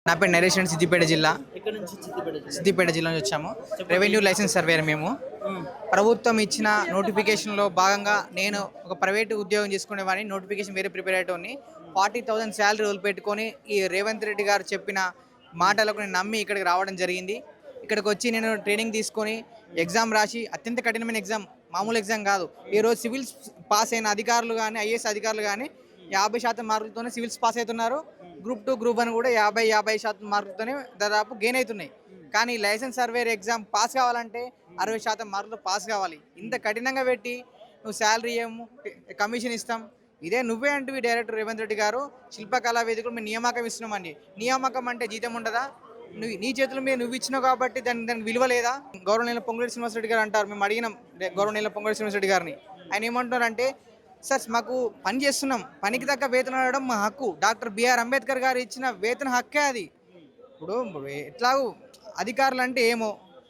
నా పేరు నరేష్ అండి, సిద్దిపేట జిల్లా. ఎక్కడి నుంచి సిద్దిపేట జిల్లా నుంచి వచ్చాము. చెప్పండి. రెవెన్యూ లైసెన్స్ సర్వేర్ మేము. ప్రభుత్వం ఇచ్చిన నోటిఫికేషన్లో భాగంగా నేను ఒక ప్రైవేట్ ఉద్యోగం చేసుకునేవాడిని. నోటిఫికేషన్ వేరే ప్రిపేర్ అయ్యేటోని 40,000 శాలరీ వదిలిపెట్టుకొని ఈ రేవంత్ రెడ్డి గారు చెప్పిన మాటలకు నేను నమ్మి ఇక్కడికి రావడం జరిగింది. ఇక్కడికి వచ్చి నేను ట్రైనింగ్ తీసుకొని ఎగ్జామ్ రాసి, అత్యంత కఠినమైన ఎగ్జామ్, మామూలు ఎగ్జామ్ కాదు. ఈరోజు సివిల్స్ పాస్ అయిన అధికారులు కానీ, ఐఏఎస్ అధికారులు కానీ 50% మార్కులతోనే సివిల్స్ పాస్ అవుతున్నారు. గ్రూప్ 2 గ్రూప్ 1 కూడా 50% మార్కులతోనే దాదాపు గెయిన్ అవుతున్నాయి. కానీ లైసెన్స్ సర్వేర్ ఎగ్జామ్ పాస్ కావాలంటే 60% మార్కులతో పాస్ కావాలి. ఇంత కఠినంగా పెట్టి నువ్వు శాలరీ ఏమో కమిషన్ ఇస్తాం, ఇదే నువ్వే అంటూ డైరెక్టర్ రేవంత్ రెడ్డి గారు శిల్పకళా వేదికలు మేము నియామకం ఇస్తున్నామండి. నియామకం అంటే జీతం ఉండదా? నీ చేతుల మీద నువ్వు ఇచ్చినావు కాబట్టి దానికి విలువ లేదా? గౌరవనీయుల పొంగులేటి శ్రీనివాసరెడ్డి గారు అంటారు, మేము అడిగినాం గౌరవనీయుల పొంగులేటి శ్రీనివాసరెడ్డి గారిని. ఆయన ఏమంటున్నారంటే, సార్ మాకు పని చేస్తున్నాం, పనికి తగ్గ వేతనం అడగడం మా హక్కు. డాక్టర్ బిఆర్ అంబేద్కర్ గారు ఇచ్చిన వేతన హక్కే అది. ఇప్పుడు ఎట్లాగూ అధికారులు అంటే ఏమో,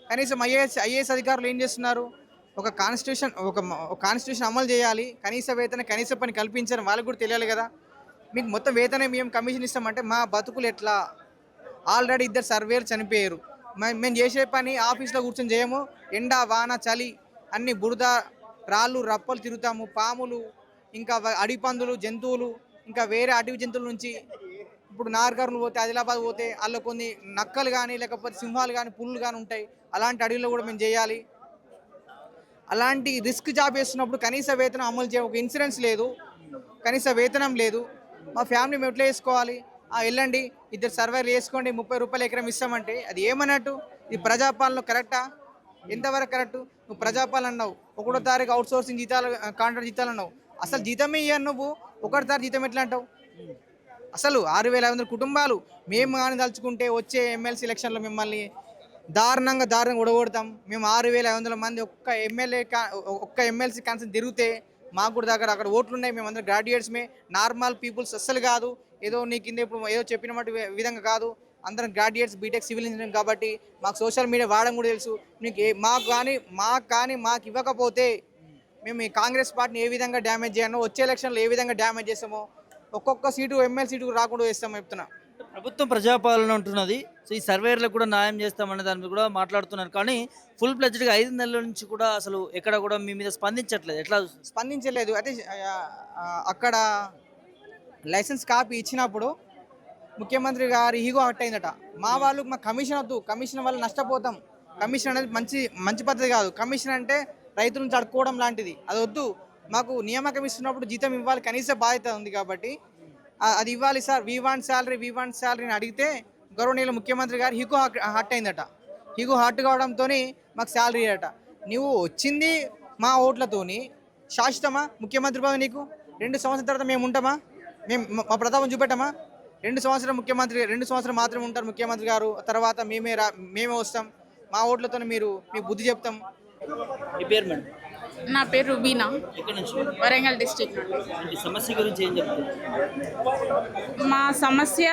కనీసం ఐఏఎస్ అధికారులు ఏం చేస్తున్నారు? ఒక కాన్స్టిట్యూషన్ అమలు చేయాలి, కనీస వేతన కనీస పని కల్పించారు, వాళ్ళకు కూడా తెలియాలి కదా. మీకు మొత్తం వేతనే మేము కమిషన్ ఇస్తామంటే మా బతుకులు ఎట్లా? ఆల్రెడీ 2 సర్వేలు చనిపోయారు. మేము చేసే పని ఆఫీస్లో కూర్చొని చేయము. ఎండ వాన చలి అన్ని బురద రాళ్ళు రప్పలు తిరుగుతాము. పాములు, ఇంకా అడవి పందులు, జంతువులు, ఇంకా వేరే అడవి జంతువుల నుంచి ఇప్పుడు నార్కర్లు పోతే, ఆదిలాబాద్ పోతే అందులో కొన్ని నక్కలు కానీ, లేకపోతే సింహాలు కానీ, పులులు కానీ ఉంటాయి. అలాంటి అడవిలో కూడా మేము చేయాలి. అలాంటి రిస్క్ జాబ్ చేస్తున్నప్పుడు కనీస వేతనం అమలు చేయ, ఒక ఇన్సూరెన్స్ లేదు, కనీస వేతనం లేదు. మా ఫ్యామిలీ మేము ఎట్లా వేసుకోవాలి? వెళ్ళండి 2 సర్వేలు వేసుకోండి, 30 రూపాయలు ఎకరం ఇస్తామంటే అది ఏమన్నట్టు? ఇది ప్రజాపాలన కరెక్టా? ఎంతవరకు కరెక్టు? నువ్వు ప్రజాపాలన అన్నావు, 1వ తారీఖు అవుట్ సోర్సింగ్ జీతాలు, కాంట్రాక్ట్ జీతాలు అన్నావు. అసలు జీతమే ఇయ్యను నువ్వు, 1వ తారీఖు జీతం ఎట్లా అంటావు? అసలు 6,500 కుటుంబాలు మేము కానీ తలుచుకుంటే వచ్చే ఎమ్మెల్సీ ఎలక్షన్లో మిమ్మల్ని దారుణంగా ఉడగొడతాం. మేము 6,500 మంది ఒక్క ఎమ్మెల్సీ కాన్సెన్ తిరిగితే మాకు కూడా అక్కడ ఓట్లు ఉన్నాయి. మేము అందరం గ్రాడ్యుయేట్స్మే, నార్మల్ పీపుల్స్ అస్సలు కాదు. ఏదో నీ కింద ఇప్పుడు ఏదో చెప్పినట్టు విధంగా కాదు. అందరం గ్రాడ్యుయేట్స్, బీటెక్ సివిల్ ఇంజనీరింగ్ కాబట్టి మాకు సోషల్ మీడియా వాడడం కూడా తెలుసు. మాకు కానీ ఇవ్వకపోతే మేము ఈ కాంగ్రెస్ పార్టీని ఏ విధంగా డ్యామేజ్ చేయను, వచ్చే ఎలక్షన్లో ఏ విధంగా డ్యామేజ్ చేస్తామో, ఒక్కొక్క సీటు ఎమ్మెల్సీ సీటు రాకుండా వేస్తామో చెప్తున్నా. ప్రభుత్వం ప్రజాపాలన ఉంటున్నది. సో ఈ సర్వేర్లకు కూడా న్యాయం చేస్తామనే దాని మీద కూడా మాట్లాడుతున్నారు. కానీ ఫుల్ ప్లెడ్జ్డ్గా 5 నెలల నుంచి కూడా అసలు ఎక్కడ కూడా మీ మీద స్పందించట్లేదు. ఎట్లా స్పందించలేదు. అయితే అక్కడ లైసెన్స్ కాపీ ఇచ్చినప్పుడు ముఖ్యమంత్రి గారి ఈగో హట్ అయిందట. మాకు కమిషన్ వద్దు, కమిషన్ వల్ల నష్టపోతాం, కమిషన్ అనేది మంచి పద్ధతి కాదు, కమిషన్ అంటే రైతుల నుంచి అడుక్కోవడం లాంటిది, అది వద్దు, మాకు నియామకం ఇస్తున్నప్పుడు జీతం ఇవ్వాలి, కనీస బాధ్యత ఉంది కాబట్టి అది ఇవ్వాలి సార్, వీ వాంట్ శాలరీ అని అడిగితే గౌరవనీయుల ముఖ్యమంత్రి గారు ఈగో హట్ అయిందట. ఈగో హట్ కావడంతో మాకు శాలరీ అట. నువ్వు వచ్చింది మా ఓట్లతోని శాశ్వతమా ముఖ్యమంత్రి పదవి? నీకు 2 సంవత్సరాల తర్వాత మేము ఉంటామా? మేము మా ప్రతాపం చూపెట్టమా? 2 సంవత్సరాలు ముఖ్యమంత్రి, 2 సంవత్సరాలు మాత్రమే ఉంటారు ముఖ్యమంత్రి గారు, తర్వాత మేమే వస్తాం, మా ఓట్లతో మీకు బుద్ధి చెప్తాం. మీ పేరు మేడం? నా పేరు రుబీనా, ఎక్కడి నుంచి? వరంగల్ డిస్ట్రిక్ట్ నుండి. ఈ సమస్య గురించి ఏం చెప్తారు? మా సమస్య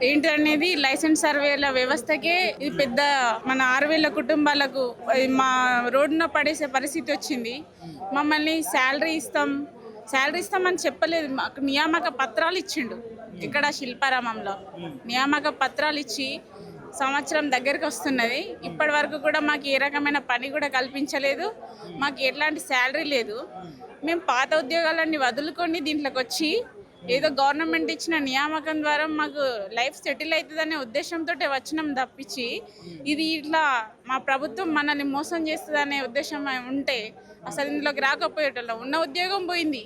ఏంటనేది లైసెన్స్ సర్వేల వ్యవస్థకే ఇది పెద్ద, మన 6,000 కుటుంబాలకు మా రోడ్డున పడేసే పరిస్థితి వచ్చింది. మమ్మల్ని శాలరీ ఇస్తామని చెప్పలేదు, మాకు నియామక పత్రాలు ఇచ్చిండు. ఇక్కడ శిల్పారామంలో నియామక పత్రాలు ఇచ్చి సంవత్సరం దగ్గరికి వస్తున్నది, ఇప్పటి వరకు కూడా మాకు ఏ రకమైన పని కూడా కల్పించలేదు, మాకు ఎట్లాంటి శాలరీ లేదు. మేము పాత ఉద్యోగాలన్నీ వదులుకొని దీంట్లోకి వచ్చి ఏదో గవర్నమెంట్ ఇచ్చిన నియామకం ద్వారా మాకు లైఫ్ సెటిల్ అవుతుందనే ఉద్దేశంతో వచ్చినాం తప్పించి, ఇది ఇట్లా మా ప్రభుత్వం మనల్ని మోసం చేస్తుందనే ఉద్దేశం ఉంటే అసలు ఇందులోకి రాకపోయేటోళ్ళం. ఉన్న ఉద్యోగం పోయింది,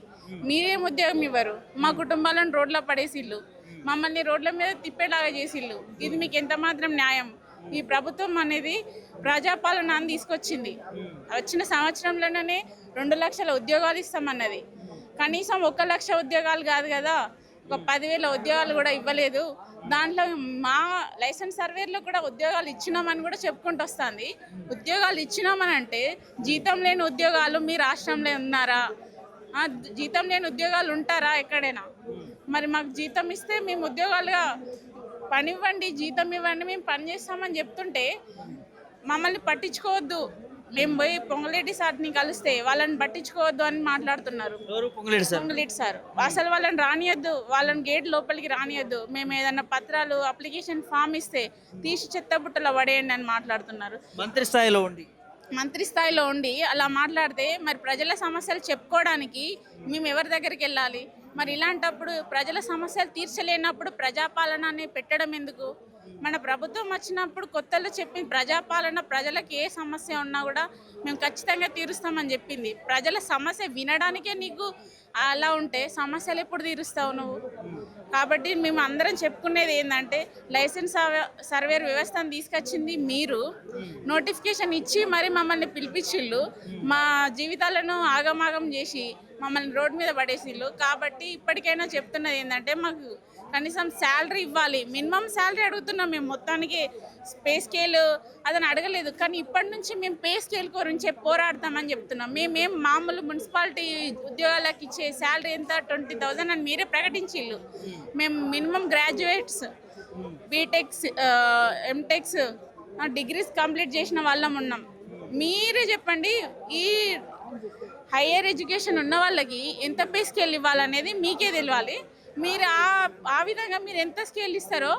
మీరేం ఉద్యోగం ఇవ్వరు, మా కుటుంబాలను రోడ్లో పడేసిళ్ళు, మమ్మల్ని రోడ్ల మీద తిప్పేలాగా చేసిళ్ళు. ఇది మీకు ఎంత మాత్రం న్యాయం? ఈ ప్రభుత్వం అనేది ప్రజాపాలన అని తీసుకొచ్చింది, వచ్చిన సంవత్సరంలోనే 2 లక్షల ఉద్యోగాలు ఇస్తామన్నది. కనీసం 1 లక్ష ఉద్యోగాలు కాదు కదా, ఒక 10,000 ఉద్యోగాలు కూడా ఇవ్వలేదు. దాంట్లో మా లైసెన్స్ సర్వేలో కూడా ఉద్యోగాలు ఇచ్చినామని కూడా చెప్పుకుంటూ వస్తుంది. ఉద్యోగాలు ఇచ్చినామని అంటే జీతం లేని ఉద్యోగాలు మీ రాష్ట్రంలో ఉన్నారా? జీతం లేని ఉద్యోగాలు ఉంటారా ఎక్కడైనా? మరి మాకు జీతం ఇస్తే మేము ఉద్యోగాలుగా పని ఇవ్వండి, జీతం ఇవ్వండి, మేము పని చేస్తామని చెప్తుంటే మమ్మల్ని పట్టించుకోవద్దు, మేము పోయి పొంగులేటి సార్ని కలిస్తే వాళ్ళని పట్టించుకోవద్దు అని మాట్లాడుతున్నారు. ఎవరు పొంగులేటి సార్? పొంగులేటి సార్ అసలు వాళ్ళని రానియద్దు, వాళ్ళని గేట్ లోపలికి రానియద్దు, మేము ఏదైనా పత్రాలు అప్లికేషన్ ఫామ్ ఇస్తే తీసి చెత్తబుట్టలో పడేయండి అని మాట్లాడుతున్నారు. మంత్రి స్థాయిలో ఉండి మంత్రి స్థాయిలో ఉండి అలా మాట్లాడితే మరి ప్రజల సమస్యలు చెప్పుకోవడానికి మేము ఎవరి దగ్గరికి వెళ్ళాలి? మరి ఇలాంటప్పుడు ప్రజల సమస్యలు తీర్చలేనప్పుడు ప్రజాపాలనని పెట్టడం ఎందుకు? మన ప్రభుత్వం వచ్చినప్పుడు కొత్తలో చెప్పింది ప్రజాపాలన, ప్రజలకు ఏ సమస్య ఉన్నా కూడా మేము ఖచ్చితంగా తీరుస్తామని చెప్పింది. ప్రజల సమస్య వినడానికే నీకు అలా ఉంటే సమస్యలు ఎప్పుడు తీరుస్తావు నువ్వు? కాబట్టి మేము అందరం చెప్పుకునేది ఏంటంటే లైసెన్స్ సర్వేర్ వ్యవస్థను తీసుకొచ్చింది మీరు, నోటిఫికేషన్ ఇచ్చి మరి మమ్మల్ని పిలిపించిళ్ళు, మా జీవితాలను ఆగమాగం చేసి మమ్మల్ని రోడ్డు మీద పడేసిళ్ళు. కాబట్టి ఇప్పటికైనా చెప్తున్నది ఏంటంటే మాకు కనీసం శాలరీ ఇవ్వాలి, మినిమం శాలరీ అడుగుతున్నాం మేము. మొత్తానికి పే స్కేల్ అదని అడగలేదు, కానీ ఇప్పటి నుంచి మేము పే స్కేల్ గురించి పోరాడతామని చెప్తున్నాం. మేమేం మామూలు మున్సిపాలిటీ ఉద్యోగాలకు ఇచ్చే శాలరీ ఎంత 20,000 అని మీరే ప్రకటించిళ్ళు. మేము minimum graduates, BTechs, ఎంటెక్స్, degrees complete చేసిన వాళ్ళం ఉన్నాం. మీరే చెప్పండి, ఈ హయ్యర్ ఎడ్యుకేషన్ ఉన్న వాళ్ళకి ఎంత పే స్కేల్ ఇవ్వాలనేది మీకే తెలియాలి. మీరు ఆ విధంగా మీరు ఎంత స్కేల్ ఇస్తారో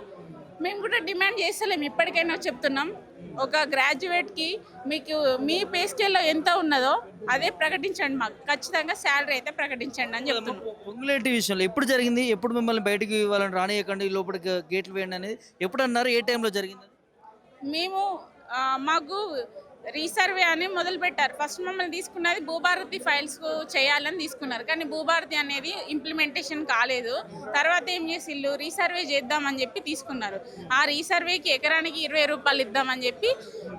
మేము కూడా డిమాండ్ చేస్తలేము. ఇప్పటికైనా చెప్తున్నాం, ఒక గ్రాడ్యుయేట్కి మీకు మీ పే స్కేల్లో ఎంత ఉన్నదో అదే ప్రకటించండి, మాకు ఖచ్చితంగా శాలరీ అయితే ప్రకటించండి అని చెప్తున్నాం. పొంగులేటి విషయంలో ఎప్పుడు జరిగింది? ఎప్పుడు మిమ్మల్ని బయటికి వాళ్ళని రానియకండి, లోపలికి గేట్లు వేయండి అనేది ఎప్పుడు అన్నారు? ఏ టైంలో జరిగింది? మేము మాకు రీసర్వే అని మొదలు పెట్టారు. ఫస్ట్ మమ్మల్ని తీసుకున్నది భూభారతి ఫైల్స్ చేయాలని తీసుకున్నారు, కానీ భూభారతి అనేది ఇంప్లిమెంటేషన్ కాలేదు. తర్వాత ఏం చేసిళ్ళు, రీసర్వే చేద్దామని చెప్పి తీసుకున్నారు. ఆ రీసర్వేకి ఎకరానికి 20 రూపాయలు ఇద్దామని చెప్పి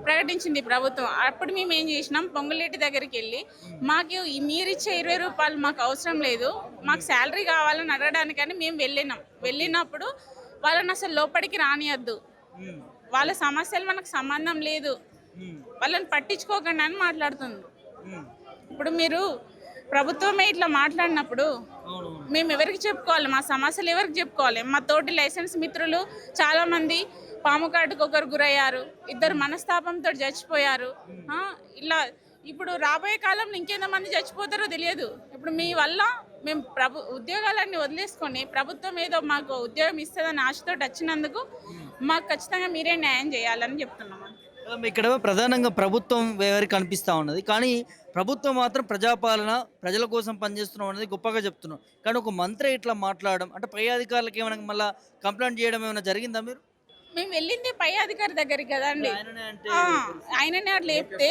ప్రకటించింది ప్రభుత్వం. అప్పుడు మేము ఏం చేసినాం, పొంగులేటి దగ్గరికి వెళ్ళి మాకు మీరిచ్చే 20 రూపాయలు మాకు అవసరం లేదు, మాకు శాలరీ కావాలని అడగడానికని మేము వెళ్ళినప్పుడు వాళ్ళని అసలు లోపలికి రానియద్దు, వాళ్ళ సమస్యలు మనకు సంబంధం లేదు, వాళ్ళని పట్టించుకోకండి అని మాట్లాడుతుంది. ఇప్పుడు మీరు ప్రభుత్వమే ఇట్లా మాట్లాడినప్పుడు మేము ఎవరికి చెప్పుకోవాలి? మా సమస్యలు ఎవరికి చెప్పుకోవాలి? మా తోటి లైసెన్స్ మిత్రులు చాలామంది పాము కాటుకు ఒకరు గురయ్యారు, 2 మనస్తాపంతో చచ్చిపోయారు. ఇలా ఇప్పుడు రాబోయే కాలంలో ఇంకెంతమంది చచ్చిపోతారో తెలియదు. ఇప్పుడు మీ వల్ల మేము ఉద్యోగాలన్నీ వదిలేసుకొని ప్రభుత్వం ఏదో మాకు ఉద్యోగం ఇస్తుందని ఆశతో వచ్చినందుకు మాకు ఖచ్చితంగా మీరే న్యాయం చేయాలని చెప్తున్నాం. ఇక్కడ ప్రధానంగా ప్రభుత్వం ఎవరికి కనిపిస్తూ ఉన్నది, కానీ ప్రభుత్వం మాత్రం ప్రజాపాలన, ప్రజల కోసం పనిచేస్తున్నాం అనేది గొప్పగా చెప్తున్నాం. కానీ ఒక మంత్రి ఇట్లా మాట్లాడడం అంటే పై అధికారులకు ఏమైనా మళ్ళీ కంప్లైంట్ చేయడం ఏమైనా జరిగిందా? మేము వెళ్ళింది పై అధికారి దగ్గరికి కదండి, ఆయననే అట్లా చెప్తే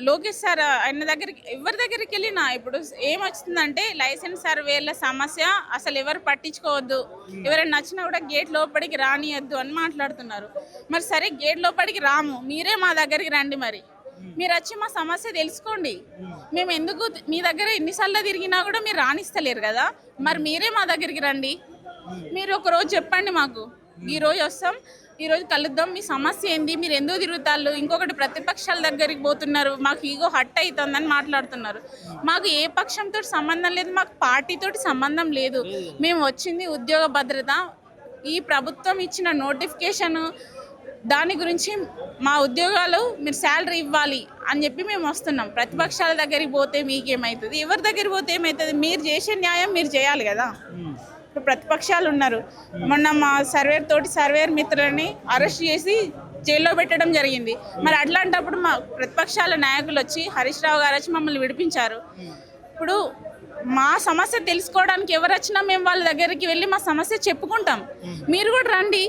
లోకేష్ సార్ ఆయన దగ్గరికి ఎవరి దగ్గరికి వెళ్ళినా ఇప్పుడు ఏమొస్తుందంటే లైసెన్స్ సర్వేల సమస్య అసలు ఎవరు పట్టించుకోవద్దు, ఎవరైనా నచ్చినా కూడా గేట్ లోపలికి రానియద్దు అని మాట్లాడుతున్నారు. మరి సరే గేట్ లోపలికి రాము, మీరే మా దగ్గరికి రండి, మరి మీరు వచ్చి మా సమస్య తెలుసుకోండి. మేము ఎందుకు మీ దగ్గర ఎన్నిసార్లు తిరిగినా కూడా మీరు రానిస్తలేరు కదా, మరి మీరే మా దగ్గరికి రండి. మీరు ఒక రోజు చెప్పండి మాకు, ఈరోజు వస్తాం, ఈరోజు కలుద్దాం, మీ సమస్య ఏంది, మీరు ఎందుకు తిరుగుతారు, ఇంకొకటి ప్రతిపక్షాల దగ్గరికి పోతున్నారు, మాకు ఈగో హట్ అవుతుందని మాట్లాడుతున్నారు. మాకు ఏ పక్షంతో సంబంధం లేదు, మాకు పార్టీతోటి సంబంధం లేదు. మేము వచ్చింది ఉద్యోగ భద్రత, ఈ ప్రభుత్వం ఇచ్చిన నోటిఫికేషన్ దాని గురించి మా ఉద్యోగాలు మీరు శాలరీ ఇవ్వాలి అని చెప్పి మేము వస్తున్నాం. ప్రతిపక్షాల దగ్గరికి పోతే మీకేమవుతుంది, ఎవరి దగ్గరికి పోతే ఏమవుతుంది? మీరు చేసే న్యాయం మీరు చేయాలి కదా. ఇప్పుడు ప్రతిపక్షాలు ఉన్నారు, మొన్న మా సర్వేర్ మిత్రులని అరెస్ట్ చేసి జైల్లో పెట్టడం జరిగింది. మరి అట్లాంటప్పుడు మా ప్రతిపక్షాల నాయకులు వచ్చి హరీష్ రావు గారు వచ్చి మమ్మల్ని విడిపించారు. ఇప్పుడు మా సమస్య తెలుసుకోవడానికి ఎవరు వచ్చినా మేము వాళ్ళ దగ్గరికి వెళ్ళి మా సమస్య చెప్పుకుంటాం. మీరు కూడా రండి,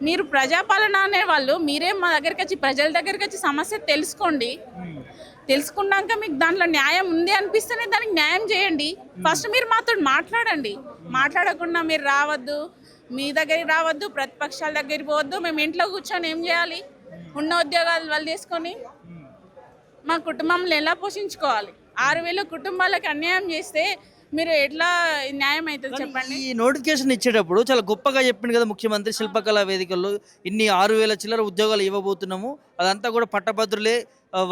మీరు ప్రజాపాలన అనే వాళ్ళు మీరే మా దగ్గరికి వచ్చి ప్రజల దగ్గరికి వచ్చి సమస్య తెలుసుకోండి. తెలుసుకున్నాక మీకు దాంట్లో న్యాయం ఉంది అనిపిస్తేనే దానికి న్యాయం చేయండి. ఫస్ట్ మీరు మాతో మాట్లాడండి, మాట్లాడకుండా మీరు రావద్దు, మీ దగ్గరికి రావద్దు, ప్రతిపక్షాల దగ్గరికి పోవద్దు. మేము ఇంట్లో కూర్చొని ఏం చేయాలి? ఉన్న ఉద్యోగాలు వాళ్ళు చేసుకొని మా కుటుంబంలో ఎలా పోషించుకోవాలి? 6,000 కుటుంబాలకు అన్యాయం చేస్తే మీరు ఎట్లా న్యాయం అవుతుంది చెప్పండి? ఈ నోటిఫికేషన్ ఇచ్చేటప్పుడు చాలా గొప్పగా చెప్పింది కదా ముఖ్యమంత్రి, శిల్పకళా వేదికల్లో ఇన్ని 6,000 చిల్లర ఉద్యోగాలు ఇవ్వబోతున్నాము, అదంతా కూడా పట్టభద్రులే,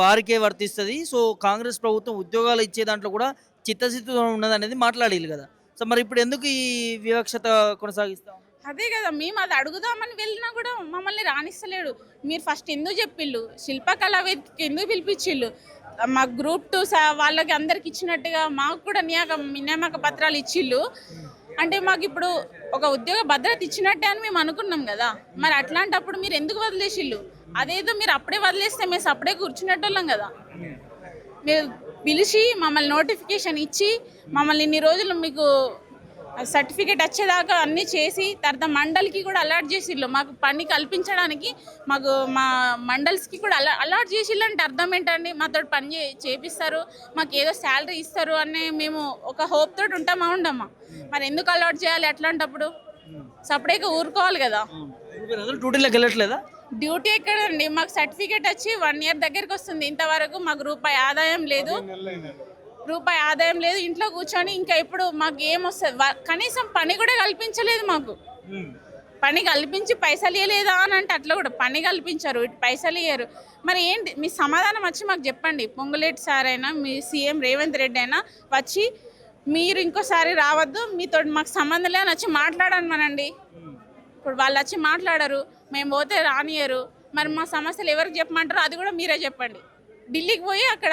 వారికే వర్తిస్తుంది. సో కాంగ్రెస్ ప్రభుత్వం ఉద్యోగాలు ఇచ్చే దాంట్లో కూడా చిత్తశుద్ధితో ఉన్నది అనేది మాట్లాడాలి కదా. సో మరి ఇప్పుడు ఎందుకు ఈ వివక్షత కొనసాగిస్తాం? అదే కదా, మేము అది అడుగుదామని వెళ్ళినా కూడా మమ్మల్ని రానిస్తలేడు. మీరు ఫస్ట్ ఎందుకు చెప్పిళ్ళు, శిల్పకళా వేదికకి ఎందుకు పిలిపించిళ్ళు? మా గ్రూప్ 2 వాళ్ళకి అందరికి ఇచ్చినట్టుగా మాకు కూడా నియామక పత్రాలు ఇచ్చిళ్ళు. అంటే మాకు ఇప్పుడు ఒక ఉద్యోగ భద్రత ఇచ్చినట్టే అని మేము అనుకున్నాం కదా. మరి అట్లాంటప్పుడు మీరు ఎందుకు వదిలేసిళ్ళు? అదేదో మీరు అప్పుడే వదిలేస్తే మేము అప్పుడే కూర్చునేటోళ్ళం కదా. మీరు పిలిచి మమ్మల్ని నోటిఫికేషన్ ఇచ్చి మమ్మల్ని ఇన్ని రోజులు మీకు సర్టిఫికేట్ వచ్చేదాకా అన్నీ చేసి తర్వాత మండల్కి కూడా అలాట్ చేసిళ్ళు. మాకు పని కల్పించడానికి మాకు మా మండల్స్కి కూడా అలాట్ చేసిళ్ళు. అంటే అర్థం ఏంటండి? మాతో పని చేపిస్తారు, మాకు ఏదో శాలరీ ఇస్తారు అని మేము ఒక హోప్ తోటి ఉంటామా ఉండమా? మరి ఎందుకు అలాట్ చేయాలి? అట్లాంటప్పుడు సపరేట్గా ఊరుకోవాలి కదా. డ్యూటీలోకి వెళ్ళట్లేదా? డ్యూటీ ఎక్కడండి? మాకు సర్టిఫికేట్ వచ్చి 1 year దగ్గరికి వస్తుంది. ఇంతవరకు మాకు రూపాయి ఆదాయం లేదు. ఇంట్లో కూర్చొని ఇంకా ఇప్పుడు మాకు ఏమొస్తుంది? కనీసం పని కూడా కల్పించలేదు మాకు. పని కల్పించి పైసలు ఇవ్వలేదా అని అంటే అట్లా కూడా పని కల్పించారు, ఇటు పైసలు ఇయ్యరు. మరి ఏంటి మీ సమాధానం? వచ్చి మాకు చెప్పండి. పొంగులేటి సార్ అయినా మీ సీఎం రేవంత్ రెడ్డి అయినా వచ్చి మీరు ఇంకోసారి రావద్దు, మీతో మాకు సంబంధం లేదని వచ్చి మాట్లాడమనండి. ఇప్పుడు వాళ్ళు వచ్చి మాట్లాడరు, మేము పోతే రానియరు. మరి మా సమస్యలు ఎవరికి చెప్పమంటారో అది కూడా మీరే చెప్పండి. ఢిల్లీకి పోయి అక్కడ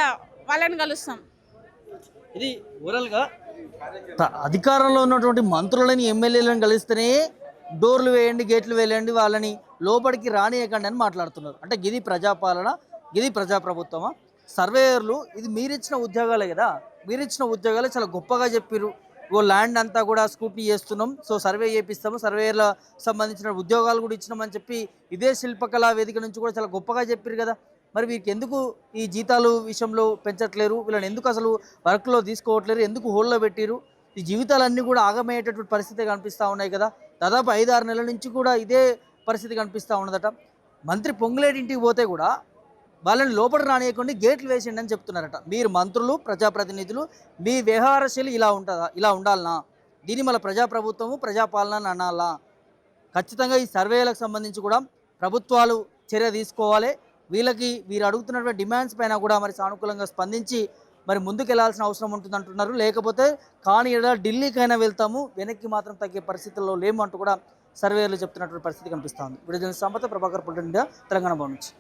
వాళ్ళని కలుస్తాం. ఇది ఓవరాల్గా అధికారంలో ఉన్నటువంటి మంత్రులని ఎమ్మెల్యేలను కలిస్తేనే డోర్లు వేయండి, గేట్లు వేయండి, వాళ్ళని లోపలికి రానియకండి అని మాట్లాడుతున్నారు. అంటే గిది ప్రజాపాలన, గిది ప్రజాప్రభుత్వమా? సర్వేయర్లు ఇది మీరిచ్చిన ఉద్యోగాలే కదా, మీరిచ్చిన ఉద్యోగాలే చాలా గొప్పగా చెప్పారు. ఓ ల్యాండ్ అంతా కూడా స్కూటీ చేస్తున్నాం, సో సర్వే చేపిస్తాము, సర్వేయర్ల సంబంధించిన ఉద్యోగాలు కూడా ఇచ్చినామని చెప్పి ఇదే శిల్పకళా వేదిక నుంచి కూడా చాలా గొప్పగా చెప్పారు కదా. మరి వీరికి ఎందుకు ఈ జీతాలు విషయంలో పెంచట్లేరు? వీళ్ళని ఎందుకు అసలు వర్క్లో తీసుకోవట్లేరు? ఎందుకు హోల్లో పెట్టారు? ఈ జీవితాలన్నీ కూడా ఆగమయ్యేటటువంటి పరిస్థితి కనిపిస్తూ ఉన్నాయి కదా. దాదాపు 5-6 నెలల నుంచి కూడా ఇదే పరిస్థితి కనిపిస్తూ ఉన్నదట. మంత్రి పొంగులేటి ఇంటికి పోతే కూడా వాళ్ళని లోపల రానియకుండా గేట్లు వేసిండి అని చెప్తున్నారట. మీరు మంత్రులు, ప్రజాప్రతినిధులు, మీ వ్యవహార శైలి ఇలా ఉంటుందా? ఇలా ఉండాలనా? దీన్ని మళ్ళీ ప్రజాప్రభుత్వము, ప్రజాపాలన అని అనాలా? ఖచ్చితంగా ఈ సర్వేలకు సంబంధించి కూడా ప్రభుత్వాలు చర్య తీసుకోవాలి. వీరు అడుగుతున్నటువంటి డిమాండ్స్ పైన కూడా మరి సానుకూలంగా స్పందించి మరి ముందుకు వెళ్లాల్సిన అవసరం ఉంటుందంటున్నారు. లేకపోతే కానీ ఢిల్లీకైనా వెళ్తాము, వెనక్కి మాత్రం తగ్గే పరిస్థితుల్లో లేము అంటూ కూడా సర్వేలు చెప్తున్నటువంటి పరిస్థితి కనిపిస్తూ ఉంది. విడుదల సంపద ప్రభాకర్ పుట్టిన తెలంగాణ భవన్ నుంచి.